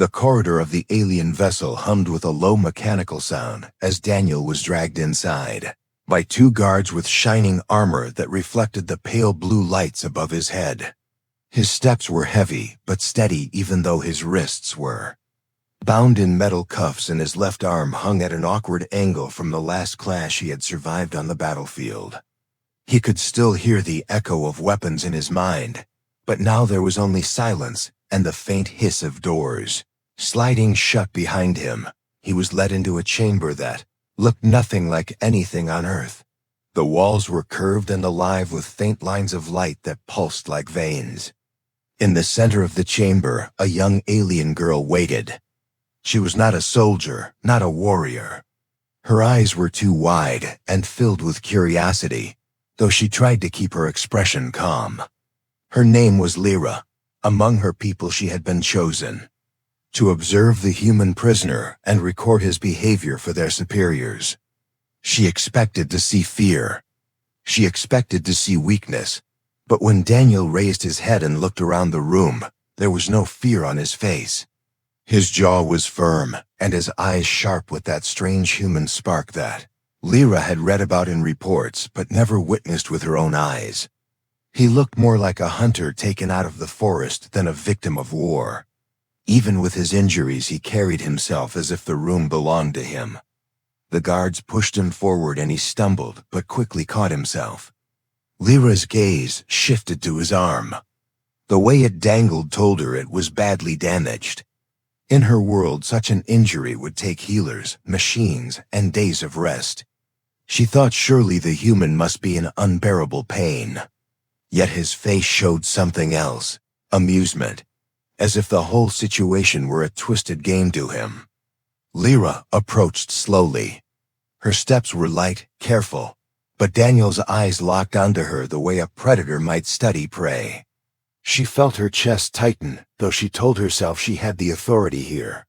The corridor of the alien vessel hummed with a low mechanical sound as Daniel was dragged inside by two guards with shining armor that reflected the pale blue lights above his head. His steps were heavy but steady even though his wrists were bound in metal cuffs, and his left arm hung at an awkward angle from the last clash he had survived on the battlefield. He could still hear the echo of weapons in his mind, but now there was only silence and the faint hiss of doors sliding shut behind him. He was led into a chamber that looked nothing like anything on Earth. The walls were curved and alive with faint lines of light that pulsed like veins. In the center of the chamber, a young alien girl waited. She was not a soldier, not a warrior. Her eyes were too wide and filled with curiosity, though she tried to keep her expression calm. Her name was Lyra. Among her people she had been chosen to observe the human prisoner and record his behavior for their superiors. She expected to see fear. She expected to see weakness. But when Daniel raised his head and looked around the room, there was no fear on his face. His jaw was firm, and his eyes sharp with that strange human spark that Lyra had read about in reports but never witnessed with her own eyes. He looked more like a hunter taken out of the forest than a victim of war. Even with his injuries, he carried himself as if the room belonged to him. The guards pushed him forward and he stumbled but quickly caught himself. Lyra's gaze shifted to his arm. The way it dangled told her it was badly damaged. In her world, such an injury would take healers, machines, and days of rest. She thought surely the human must be in unbearable pain. Yet his face showed something else, amusement, as if the whole situation were a twisted game to him. Lyra approached slowly. Her steps were light, careful, but Daniel's eyes locked onto her the way a predator might study prey. She felt her chest tighten, though she told herself she had the authority here.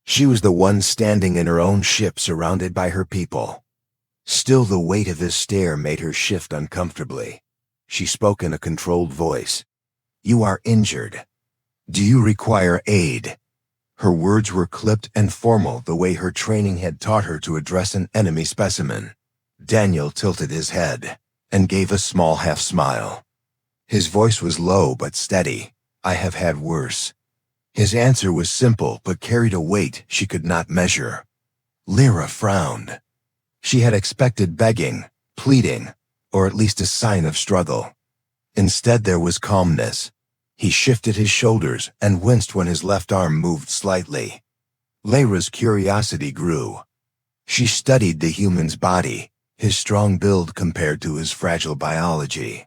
She was the one standing in her own ship surrounded by her people. Still, the weight of his stare made her shift uncomfortably. She spoke in a controlled voice. "You are injured. Do you require aid?" Her words were clipped and formal, the way her training had taught her to address an enemy specimen. Daniel tilted his head and gave a small half-smile. His voice was low but steady. "I have had worse." His answer was simple but carried a weight she could not measure. Lyra frowned. She had expected begging, pleading, or at least a sign of struggle. Instead, there was calmness. He shifted his shoulders and winced when his left arm moved slightly. Lyra's curiosity grew. She studied the human's body, his strong build compared to his fragile biology.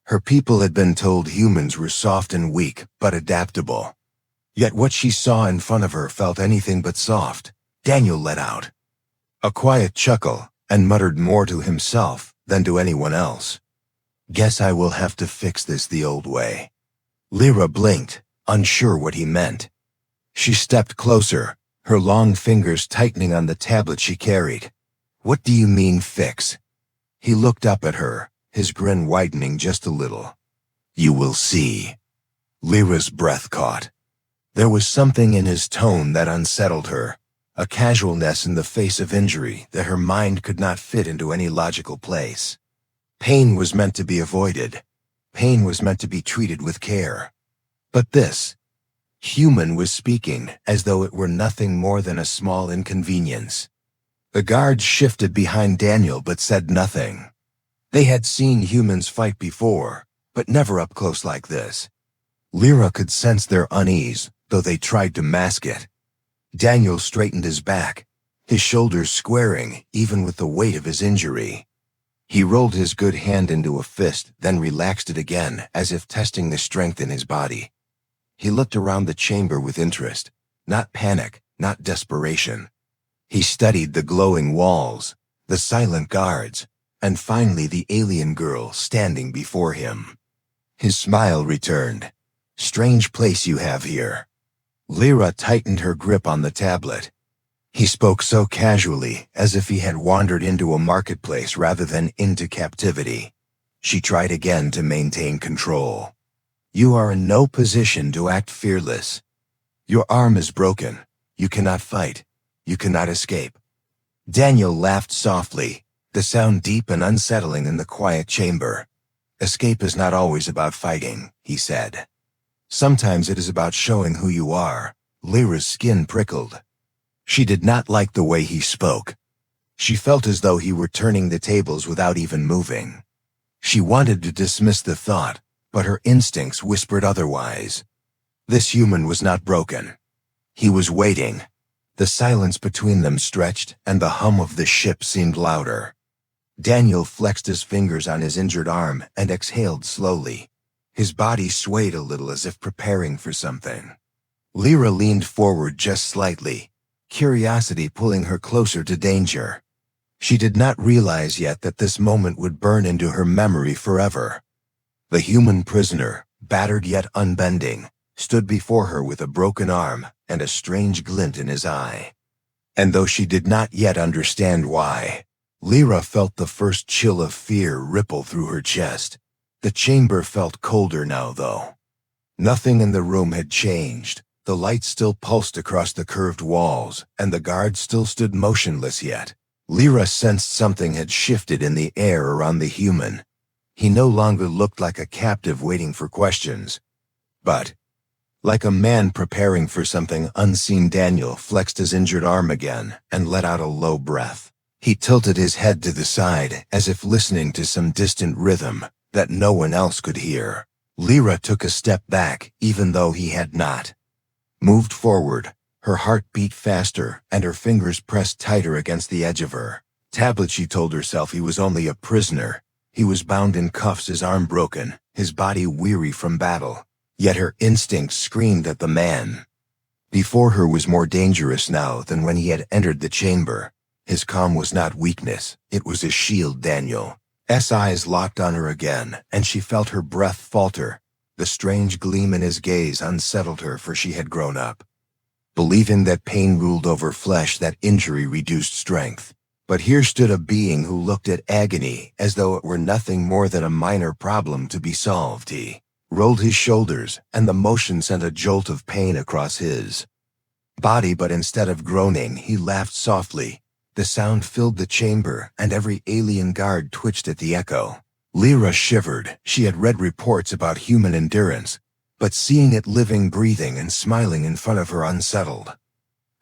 Her people had been told humans were soft and weak, but adaptable. Yet what she saw in front of her felt anything but soft. Daniel let out a quiet chuckle and muttered more to himself than to anyone else. "Guess I will have to fix this the old way." Lyra blinked, unsure what he meant. She stepped closer, her long fingers tightening on the tablet she carried. "What do you mean, fix?" He looked up at her, his grin widening just a little. "You will see." Lyra's breath caught. There was something in his tone that unsettled her, a casualness in the face of injury that her mind could not fit into any logical place. Pain was meant to be avoided. Pain was meant to be treated with care. But this human was speaking as though it were nothing more than a small inconvenience. The guards shifted behind Daniel but said nothing. They had seen humans fight before, but never up close like this. Lyra could sense their unease, though they tried to mask it. Daniel straightened his back, his shoulders squaring even with the weight of his injury. He rolled his good hand into a fist, then relaxed it again, as if testing the strength in his body. He looked around the chamber with interest, not panic, not desperation. He studied the glowing walls, the silent guards, and finally the alien girl standing before him. His smile returned. "Strange place you have here." Lyra tightened her grip on the tablet. He spoke so casually, as if he had wandered into a marketplace rather than into captivity. She tried again to maintain control. "You are in no position to act fearless. Your arm is broken. You cannot fight. You cannot escape. Daniel laughed softly, the sound deep and unsettling in the quiet chamber. Escape is not always about fighting, he said. Sometimes it is about showing who you are. Lyra's skin prickled. She did not like the way he spoke. She felt as though he were turning the tables without even moving. She wanted to dismiss the thought, but her instincts whispered otherwise. This human was not broken. He was waiting. The silence between them stretched, and the hum of the ship seemed louder. Daniel flexed his fingers on his injured arm and exhaled slowly. His body swayed a little as if preparing for something. Lyra leaned forward just slightly, curiosity pulling her closer to danger. She did not realize yet that this moment would burn into her memory forever. The human prisoner, battered yet unbending, stood before her with a broken arm and a strange glint in his eye. And though she did not yet understand why, Lyra felt the first chill of fear ripple through her chest. The chamber felt colder now, though. Nothing in the room had changed. The light still pulsed across the curved walls, and the guards still stood motionless yet. Lyra sensed something had shifted in the air around the human. He no longer looked like a captive waiting for questions, but like a man preparing for something unseen. Daniel flexed his injured arm again and let out a low breath. He tilted his head to the side as if listening to some distant rhythm that no one else could hear. Lyra took a step back, even though he had not. Moved forward, her heart beat faster and her fingers pressed tighter against the edge of her tablet. She told herself he was only a prisoner. He was bound in cuffs, his arm broken, his body weary from battle. Yet her instincts screamed that the man before her was more dangerous now than when he had entered the chamber. His calm was not weakness, it was a shield. Daniel's eyes locked on her again, and she felt her breath falter. The strange gleam in his gaze unsettled her, for she had grown up, believing that pain ruled over flesh, that injury reduced strength. But here stood a being who looked at agony as though it were nothing more than a minor problem to be solved. He rolled his shoulders, and the motion sent a jolt of pain across his body, but instead of groaning, he laughed softly. The sound filled the chamber, and every alien guard twitched at the echo. Lyra shivered. She had read reports about human endurance, but seeing it living, breathing, and smiling in front of her unsettled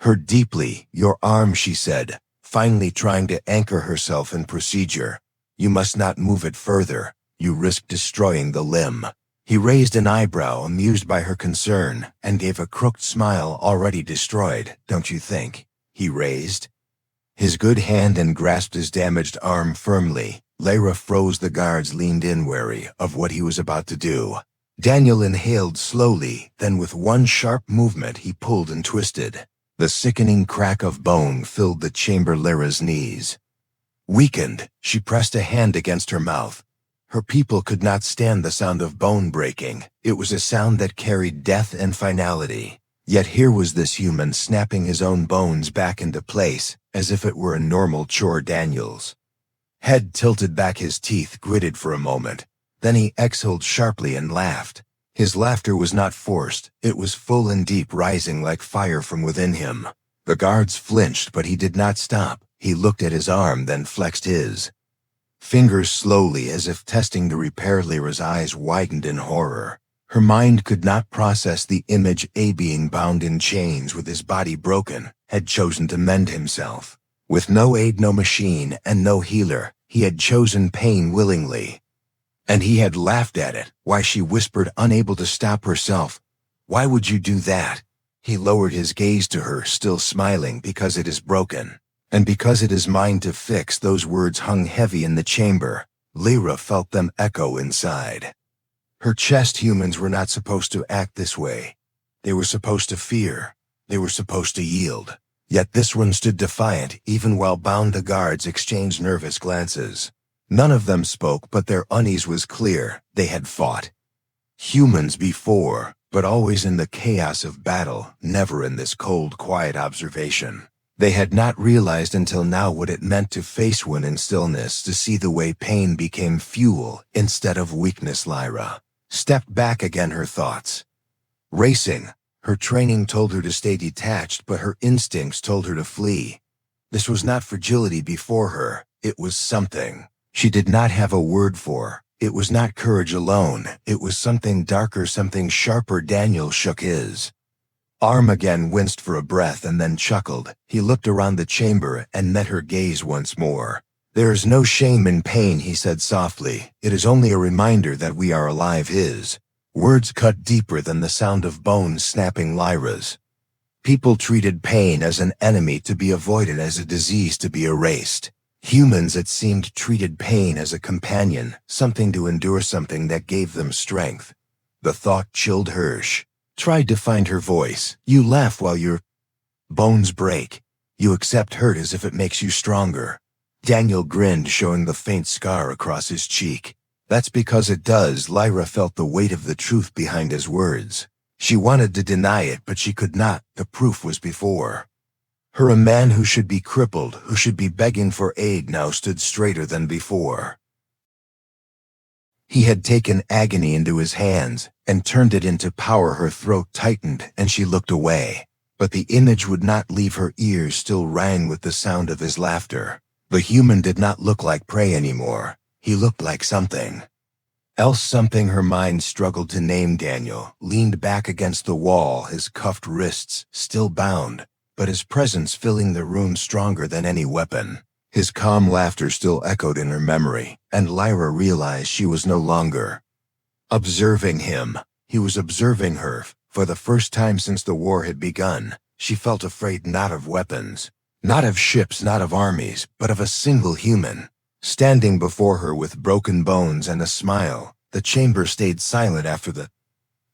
her deeply. Your arm, she said, finally trying to anchor herself in procedure. You must not move it further. You risk destroying the limb. He raised an eyebrow, amused by her concern, and gave a crooked smile. Already destroyed, don't you think? He raised his good hand and grasped his damaged arm firmly. Lyra froze. The guards leaned in, wary of what he was about to do. Daniel inhaled slowly, then with one sharp movement he pulled and twisted. The sickening crack of bone filled the chamber. Lyra's knees weakened. She pressed a hand against her mouth. Her people could not stand the sound of bone breaking. It was a sound that carried death and finality. Yet here was this human snapping his own bones back into place, as if it were a normal chore. Daniel's head tilted back, his teeth gritted for a moment. Then he exhaled sharply and laughed. His laughter was not forced. It was full and deep, rising like fire from within him. The guards flinched, but he did not stop. He looked at his arm, then flexed his fingers slowly, as if testing the repair. Lyra's eyes widened in horror. Her mind could not process the image. A being bound in chains with his body broken had chosen to mend himself. With no aid, no machine, and no healer, he had chosen pain willingly. And he had laughed at it. Why, she whispered, unable to stop herself. Why would you do that? He lowered his gaze to her, still smiling. Because it is broken. And because it is mine to fix. Those words hung heavy in the chamber. Lyra felt them echo inside her chest. Humans were not supposed to act this way. They were supposed to fear. They were supposed to yield. Yet this one stood defiant. Even while bound, the guards exchanged nervous glances. None of them spoke, but their unease was clear. They had fought humans before, but always in the chaos of battle, never in this cold, quiet observation. They had not realized until now what it meant to face one in stillness, to see the way pain became fuel instead of weakness. Lyra stepped back again, her thoughts racing. Her training told her to stay detached, but her instincts told her to flee. This was not fragility before her, it was something she did not have a word for. It was not courage alone, it was something darker, something sharper. Daniel shook his arm again, winced for a breath, and then chuckled. He looked around the chamber and met her gaze once more. "There is no shame in pain," he said softly. "It is only a reminder that we are alive." His words cut deeper than the sound of bones snapping. Lyra's people treated pain as an enemy to be avoided, as a disease to be erased. Humans, it seemed, treated pain as a companion, something to endure, something that gave them strength. The thought chilled Hirsch. Tried to find her voice. "You laugh while your bones break. You accept hurt as if it makes you stronger." Daniel grinned, showing the faint scar across his cheek. "That's because it does." Lyra felt the weight of the truth behind his words. She wanted to deny it, but she could not. The proof was before her. A man who should be crippled, who should be begging for aid, now stood straighter than before. He had taken agony into his hands and turned it into power. Her throat tightened and she looked away. But the image would not leave. Her ears still rang with the sound of his laughter. The human did not look like prey anymore. He looked like something else, something her mind struggled to name. Daniel leaned back against the wall, his cuffed wrists still bound, but his presence filling the room stronger than any weapon. His calm laughter still echoed in her memory, and Lyra realized she was no longer observing him. He was observing her. For the first time since the war had begun, she felt afraid, not of weapons, not of ships, not of armies, but of a single human, standing before her with broken bones and a smile. The chamber stayed silent after the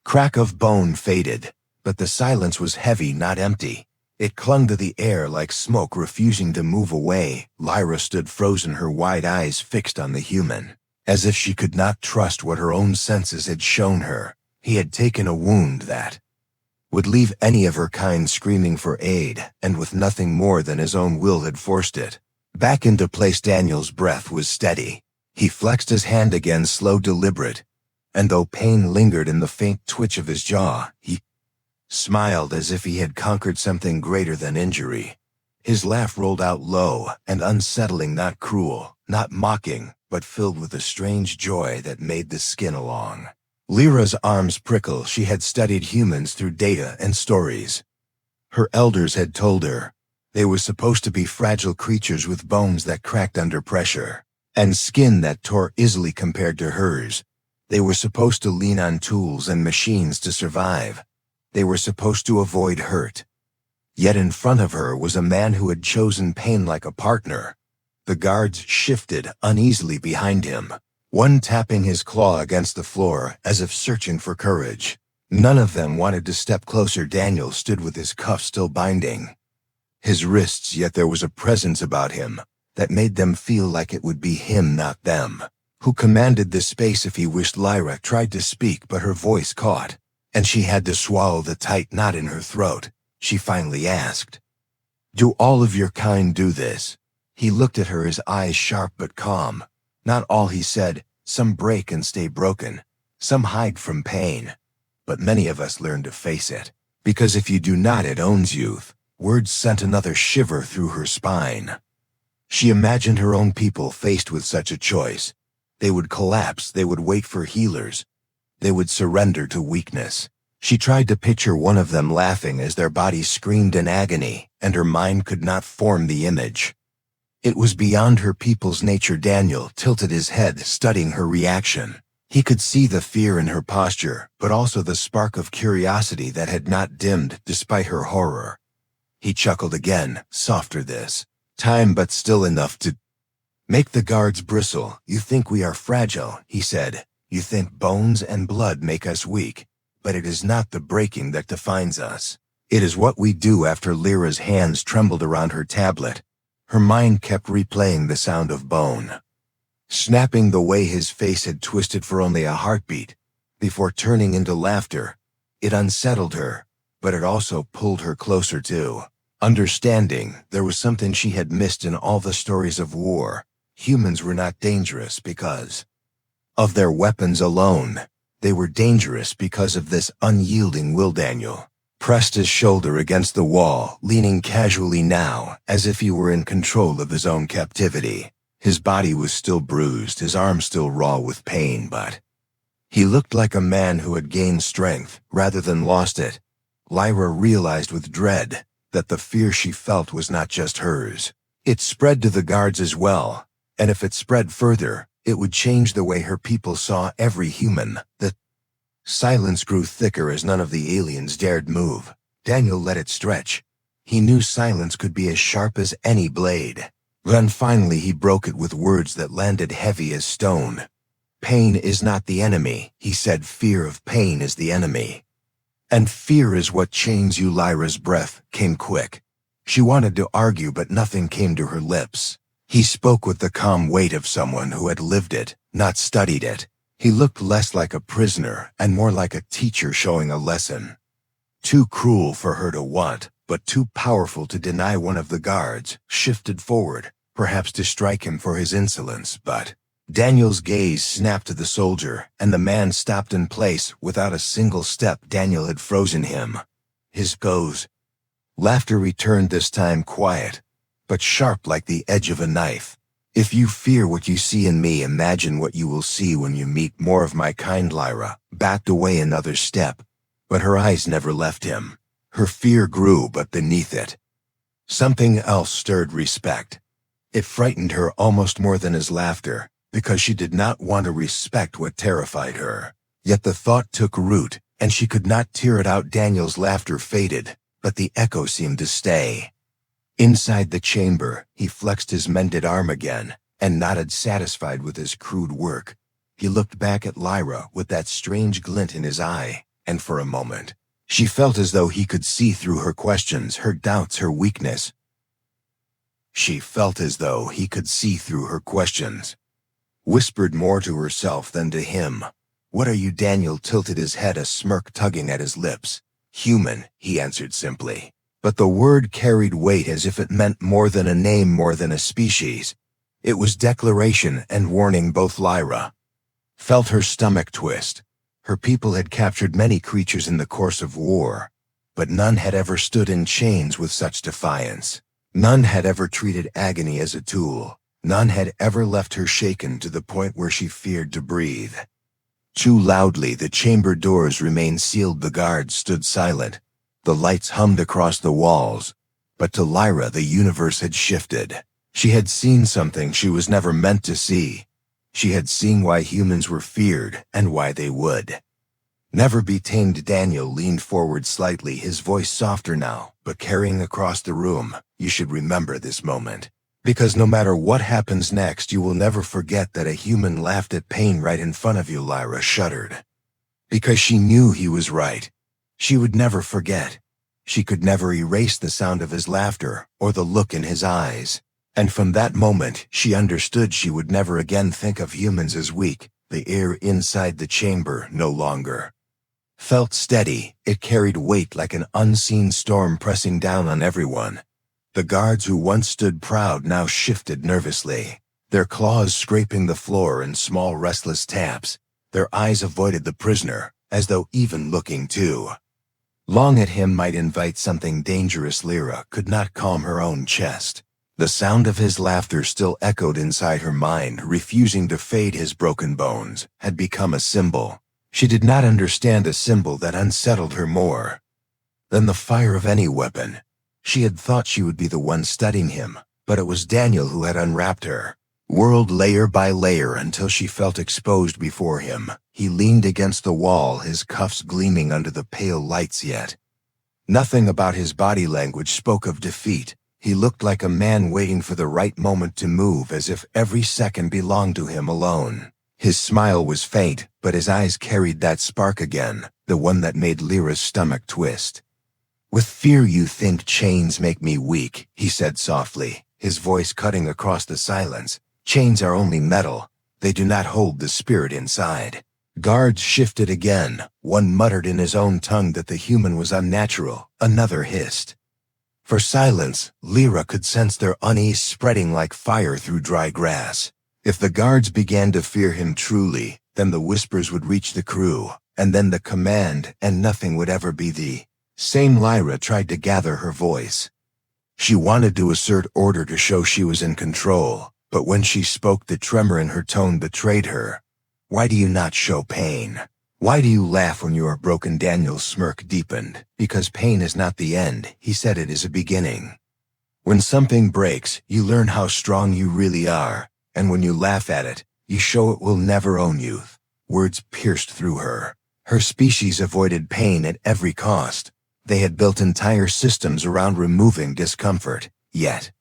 crack of bone faded, but the silence was heavy, not empty. It clung to the air like smoke, refusing to move away. Lyra stood frozen, her wide eyes fixed on the human, as if she could not trust what her own senses had shown her. He had taken a wound that would leave any of her kind screaming for aid, and with nothing more than his own will had forced it back into place. Daniel's breath was steady. He flexed his hand again, slow, deliberate, and though pain lingered in the faint twitch of his jaw, he smiled as if he had conquered something greater than injury. His laugh rolled out low and unsettling, not cruel, not mocking, but filled with a strange joy that made the skin along Lyra's arms prickle. She had studied humans through data and stories. Her elders had told her they were supposed to be fragile creatures with bones that cracked under pressure, and skin that tore easily compared to hers. They were supposed to lean on tools and machines to survive. They were supposed to avoid hurt. Yet in front of her was a man who had chosen pain like a partner. The guards shifted uneasily behind him, one tapping his claw against the floor as if searching for courage. None of them wanted to step closer. Daniel stood with his cuffs still binding his wrists, yet there was a presence about him that made them feel like it would be him, not them, who commanded this space if he wished. Lyra tried to speak, but her voice caught, and she had to swallow the tight knot in her throat. She finally asked, "Do all of your kind do this?" He looked at her, his eyes sharp but calm. "Not all," he said. "Some break and stay broken. Some hide from pain. But many of us learn to face it. Because if you do not, it owns you." Words sent another shiver through her spine. She imagined her own people faced with such a choice. They would collapse, they would wait for healers, they would surrender to weakness. She tried to picture one of them laughing as their bodies screamed in agony, and her mind could not form the image. It was beyond her people's nature. Daniel tilted his head, studying her reaction. He could see the fear in her posture, but also the spark of curiosity that had not dimmed despite her horror. He chuckled again, softer this time, but still enough to make the guards bristle. "You think we are fragile," he said. "You think bones and blood make us weak. But it is not the breaking that defines us. It is what we do after." Lyra's hands trembled around her tablet. Her mind kept replaying the sound of bone snapping, the way his face had twisted for only a heartbeat before turning into laughter. It unsettled her, but it also pulled her closer to understanding. There was something she had missed in all the stories of war. Humans were not dangerous because of their weapons alone. They were dangerous because of this unyielding will. Daniel pressed his shoulder against the wall, leaning casually now, as if he were in control of his own captivity. His body was still bruised, his arms still raw with pain, but he looked like a man who had gained strength rather than lost it. Lyra realized with dread that the fear she felt was not just hers. It spread to the guards as well, and if it spread further, it would change the way her people saw every human. The silence grew thicker as none of the aliens dared move. Daniel let it stretch. He knew silence could be as sharp as any blade. Then finally he broke it with words that landed heavy as stone. "Pain is not the enemy," he said. "Fear of pain is the enemy. And fear is what chains you." Lyra's breath came quick. She wanted to argue, but nothing came to her lips. He spoke with the calm weight of someone who had lived it, not studied it. He looked less like a prisoner and more like a teacher showing a lesson. Too cruel for her to want, but too powerful to deny. One of the guards shifted forward, perhaps to strike him for his insolence, but Daniel's gaze snapped to the soldier, and the man stopped in place without a single step. Daniel had frozen him. His goes. Laughter returned, this time quiet, but sharp like the edge of a knife. "If you fear what you see in me, imagine what you will see when you meet more of my kind." Lyra backed away another step, but her eyes never left him. Her fear grew, but beneath it, something else stirred: respect. It frightened her almost more than his laughter, because she did not want to respect what terrified her. Yet the thought took root, and she could not tear it out. Daniel's laughter faded, but the echo seemed to stay. Inside the chamber, he flexed his mended arm again, and nodded, satisfied with his crude work. He looked back at Lyra with that strange glint in his eye, and for a moment, she felt as though he could see through her questions, her doubts, her weakness. She felt as though he could see through her questions. Whispered more to herself than to him. "What are you?" Daniel tilted his head, a smirk tugging at his lips. "Human," he answered simply. But the word carried weight, as if it meant more than a name, more than a species. It was declaration and warning. Both Lyra felt her stomach twist. Her people had captured many creatures in the course of war, but none had ever stood in chains with such defiance. None had ever treated agony as a tool. None had ever left her shaken to the point where she feared to breathe. Too loudly, the chamber doors remained sealed. The guards stood silent. The lights hummed across the walls. But to Lyra, the universe had shifted. She had seen something she was never meant to see. She had seen why humans were feared and why they would never be tamed. Daniel leaned forward slightly, his voice softer now, but carrying across the room. "You should remember this moment. Because no matter what happens next, you will never forget that a human laughed at pain right in front of you." Lyra shuddered. Because she knew he was right. She would never forget. She could never erase the sound of his laughter or the look in his eyes. And from that moment, she understood she would never again think of humans as weak. The air inside the chamber no longer felt steady. It carried weight like an unseen storm pressing down on everyone. The guards who once stood proud now shifted nervously, their claws scraping the floor in small restless taps. Their eyes avoided the prisoner, as though even looking too long at him might invite something dangerous. Lyra could not calm her own chest. The sound of his laughter still echoed inside her mind, refusing to fade. His broken bones had become a symbol. She did not understand a symbol that unsettled her more than the fire of any weapon. She had thought she would be the one studying him, but it was Daniel who had unwrapped her world layer by layer until she felt exposed before him. He leaned against the wall, his cuffs gleaming under the pale lights, yet nothing about his body language spoke of defeat. He looked like a man waiting for the right moment to move, as if every second belonged to him alone. His smile was faint, but his eyes carried that spark again, the one that made Lyra's stomach twist. "With fear you think chains make me weak," he said softly, his voice cutting across the silence. "Chains are only metal. They do not hold the spirit inside." Guards shifted again. One muttered in his own tongue that the human was unnatural. Another hissed for silence. Lyra could sense their unease spreading like fire through dry grass. If the guards began to fear him truly, then the whispers would reach the crew, and then the command, and nothing would ever be the Same. Lyra tried to gather her voice. She wanted to assert order to show she was in control, but when she spoke, the tremor in her tone betrayed her. Why do you not show pain? Why do you laugh when you are broken? Daniel's smirk deepened. Because pain is not the end, he said, it is a beginning. When something breaks, you learn how strong you really are, and when you laugh at it, you show it will never own you. Words pierced through her. Her species avoided pain at every cost. They had built entire systems around removing discomfort, yet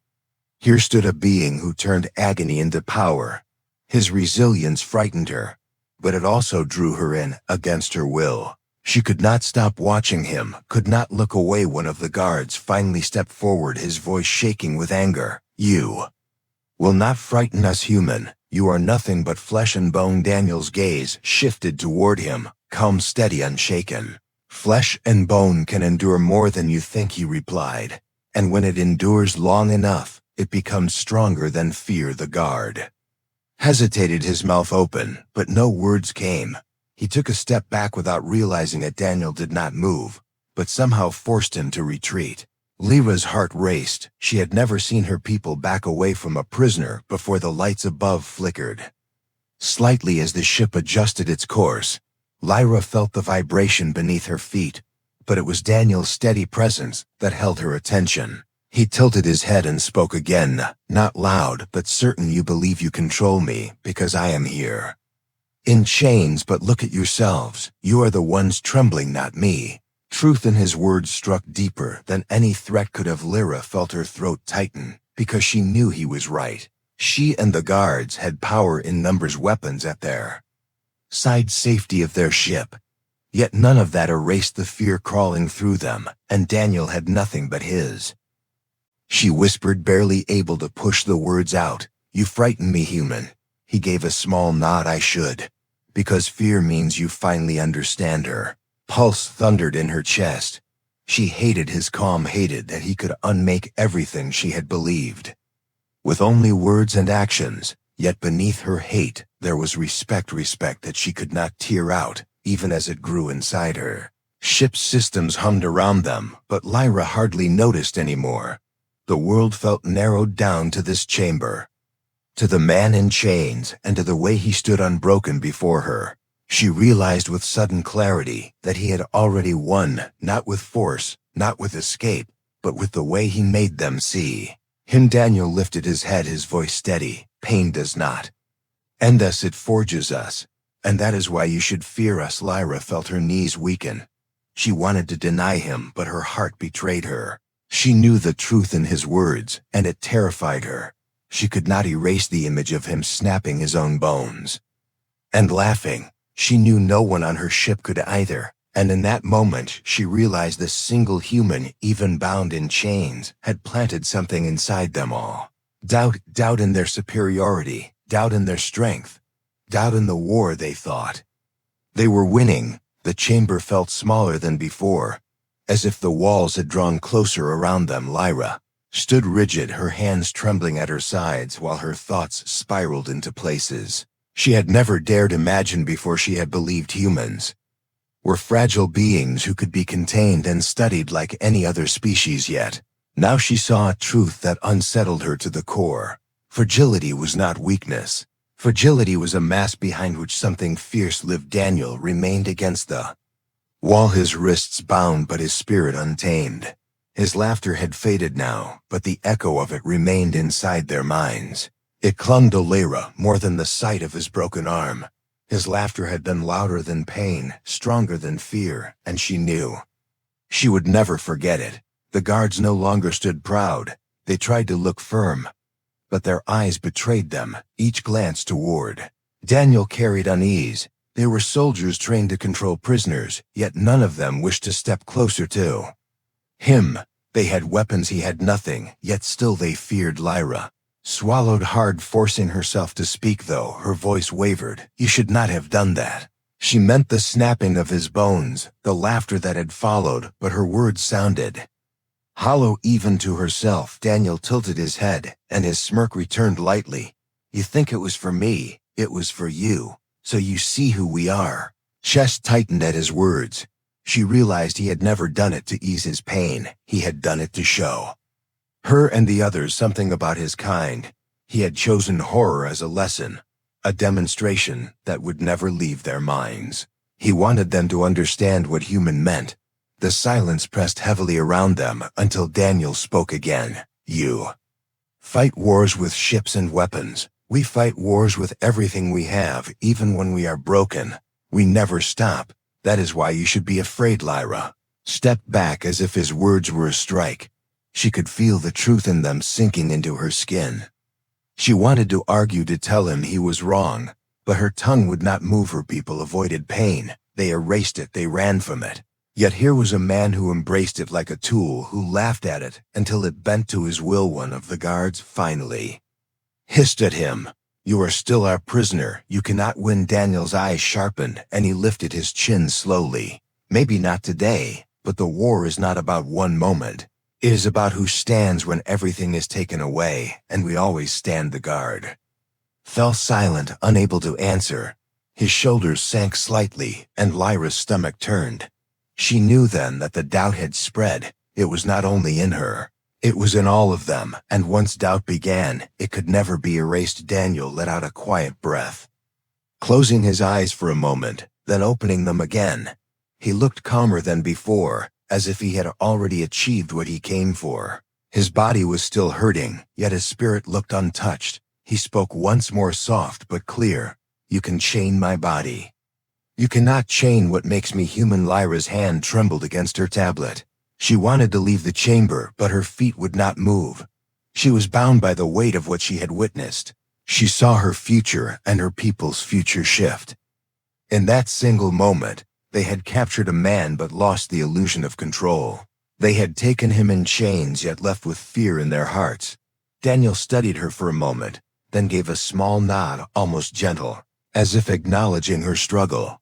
here stood a being who turned agony into power. His resilience frightened her, but it also drew her in, against her will. She could not stop watching him, could not look away. One of the guards finally stepped forward, his voice shaking with anger. You will not frighten us, human. You are nothing but flesh and bone. Daniel's gaze shifted toward him, calm, steady, unshaken. Flesh and bone can endure more than you think, he replied. And when it endures long enough, it becomes stronger than fear. The guard hesitated, his mouth open, but no words came. He took a step back without realizing it. Daniel did not move, but somehow forced him to retreat. Lyra's heart raced. She had never seen her people back away from a prisoner before. The lights above flickered slightly as the ship adjusted its course. Lyra felt the vibration beneath her feet, but it was Daniel's steady presence that held her attention. He tilted his head and spoke again, not loud but certain. You believe you control me because I am here in chains, but look at yourselves. You are the ones trembling, not me. Truth in his words struck deeper than any threat could have. Lyra felt her throat tighten because she knew he was right. She and the guards had power in numbers, weapons at their side, safety of their ship. Yet none of that erased the fear crawling through them, and Daniel had nothing but his. She whispered, barely able to push the words out. You frighten me, human. He gave a small nod. I should. Because fear means you finally understand her. Pulse thundered in her chest. She hated his calm, hated that he could unmake everything she had believed with only words and actions. Yet beneath her hate, there was respect that she could not tear out, even as it grew inside her. Ship's systems hummed around them, but Lyra hardly noticed anymore. The world felt narrowed down to this chamber, to the man in chains, and to the way he stood unbroken before her. She realized with sudden clarity that he had already won, not with force, not with escape, but with the way he made them see him. Daniel lifted his head, his voice steady. Pain does not end us, it forges us. And that is why you should fear us. Lyra felt her knees weaken. She wanted to deny him, but her heart betrayed her. She knew the truth in his words, and it terrified her. She could not erase the image of him snapping his own bones and laughing. She knew no one on her ship could either, and in that moment she realized this single human, even bound in chains, had planted something inside them all. Doubt in their superiority, doubt in their strength, doubt in the war they thought they were winning. The chamber felt smaller than before, as if the walls had drawn closer around them. Lyra stood rigid, her hands trembling at her sides while her thoughts spiraled into places she had never dared imagine before. She had believed humans were fragile beings who could be contained and studied like any other species, yet now she saw a truth that unsettled her to the core. Fragility was not weakness. Fragility was a mask behind which something fierce lived. Daniel remained against the wall, his wrists bound but his spirit untamed. His laughter had faded now, but the echo of it remained inside their minds. It clung to Lyra more than the sight of his broken arm. His laughter had been louder than pain, stronger than fear, and she knew she would never forget it. The guards no longer stood proud. They tried to look firm, but their eyes betrayed them, each glance toward Daniel carried unease. They were soldiers trained to control prisoners, yet none of them wished to step closer to him. They had weapons, he had nothing, yet still they feared. Lyra swallowed hard, forcing herself to speak, though her voice wavered. You should not have done that. She meant the snapping of his bones, the laughter that had followed, but her words sounded hollow even to herself. Daniel tilted his head, and his smirk returned lightly. You think it was for me, it was for you, so you see who we are. Chest tightened at his words. She realized he had never done it to ease his pain, he had done it to show her and the others something about his kind. He had chosen horror as a lesson, a demonstration that would never leave their minds. He wanted them to understand what human meant. The silence pressed heavily around them until Daniel spoke again. You fight wars with ships and weapons. We fight wars with everything we have, even when we are broken. We never stop. That is why you should be afraid, Lyra. Stepped back as if his words were a strike. She could feel the truth in them sinking into her skin. She wanted to argue to tell him he was wrong, but her tongue would not move. Her people avoided pain. They erased it. They ran from it. Yet here was a man who embraced it like a tool, who laughed at it until it bent to his will. One of the guards finally hissed at him. You are still our prisoner. You cannot win. Daniel's eyes sharpened, and he lifted his chin slowly. Maybe not today, but the war is not about one moment. It is about who stands when everything is taken away, and we always stand the guard. Fell silent, unable to answer. His shoulders sank slightly, and Lyra's stomach turned. She knew then that the doubt had spread. It was not only in her. It was in all of them, and once doubt began, it could never be erased. Daniel let out a quiet breath, closing his eyes for a moment, then opening them again. He looked calmer than before, as if he had already achieved what he came for. His body was still hurting, yet his spirit looked untouched. He spoke once more, soft but clear. You can chain my body. You cannot chain what makes me human. Lyra's hand trembled against her tablet. She wanted to leave the chamber, but her feet would not move. She was bound by the weight of what she had witnessed. She saw her future and her people's future shift. In that single moment, they had captured a man but lost the illusion of control. They had taken him in chains yet left with fear in their hearts. Daniel studied her for a moment, then gave a small nod, almost gentle, as if acknowledging her struggle.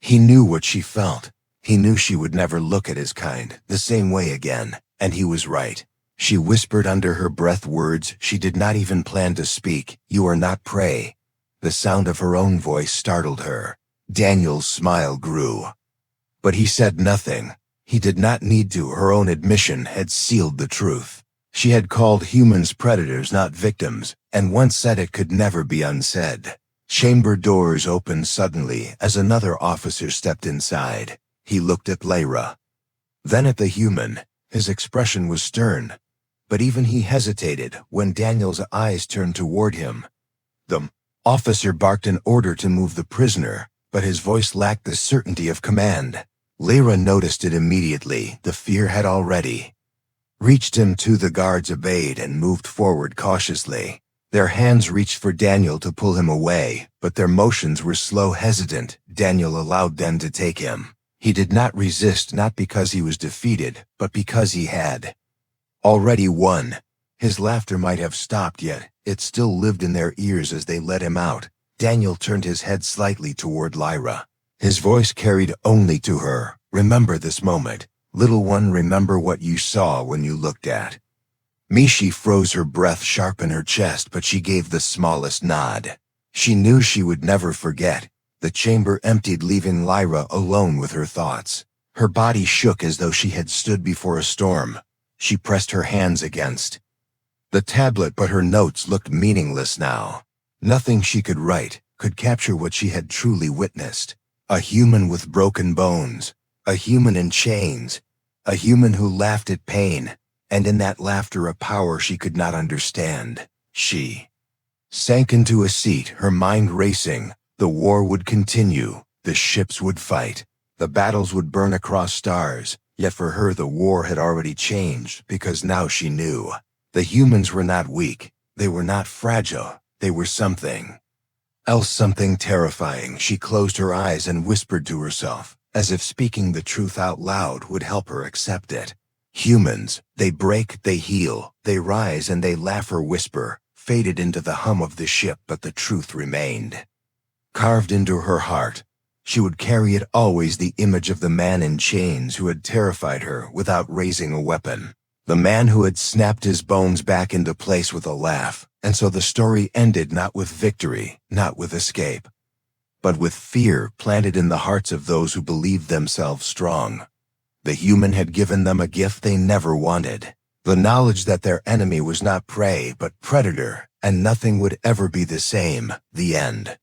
He knew what she felt. He knew she would never look at his kind the same way again, and he was right. She whispered under her breath words she did not even plan to speak. You are not prey. The sound of her own voice startled her. Daniel's smile grew. But he said nothing. He did not need to. Her own admission had sealed the truth. She had called humans predators, not victims, and once said it could never be unsaid. Chamber doors opened suddenly as another officer stepped inside. He looked at Lyra, then at the human. His expression was stern, but even he hesitated when Daniel's eyes turned toward him. The officer barked an order to move the prisoner, but his voice lacked the certainty of command. Lyra noticed it immediately. The fear had already reached him too. The guards obeyed and moved forward cautiously. Their hands reached for Daniel to pull him away, but their motions were slow, hesitant. Daniel allowed them to take him. He did not resist, not because he was defeated, but because he had already won. His laughter might have stopped, yet it still lived in their ears as they let him out. Daniel turned his head slightly toward Lyra. His voice carried only to her. Remember this moment. Little one, remember what you saw when you looked at me. She froze, her breath sharp in her chest, but she gave the smallest nod. She knew she would never forget. The chamber emptied, leaving Lyra alone with her thoughts. Her body shook as though she had stood before a storm. She pressed her hands against the tablet, but her notes looked meaningless now. Nothing she could write could capture what she had truly witnessed. A human with broken bones, a human in chains, a human who laughed at pain, and in that laughter a power she could not understand. She sank into a seat, her mind racing. The war would continue, the ships would fight, the battles would burn across stars, yet for her the war had already changed, because now she knew. The humans were not weak, they were not fragile, they were something else, something terrifying. She closed her eyes and whispered to herself, as if speaking the truth out loud would help her accept it. Humans, they break, they heal, they rise and they laugh. Her whisper faded into the hum of the ship, but the truth remained carved into her heart. She would carry it always, the image of the man in chains who had terrified her without raising a weapon. The man who had snapped his bones back into place with a laugh. And so the story ended, not with victory, not with escape, but with fear planted in the hearts of those who believed themselves strong. The human had given them a gift they never wanted, the knowledge that their enemy was not prey but predator, and nothing would ever be the same. The end.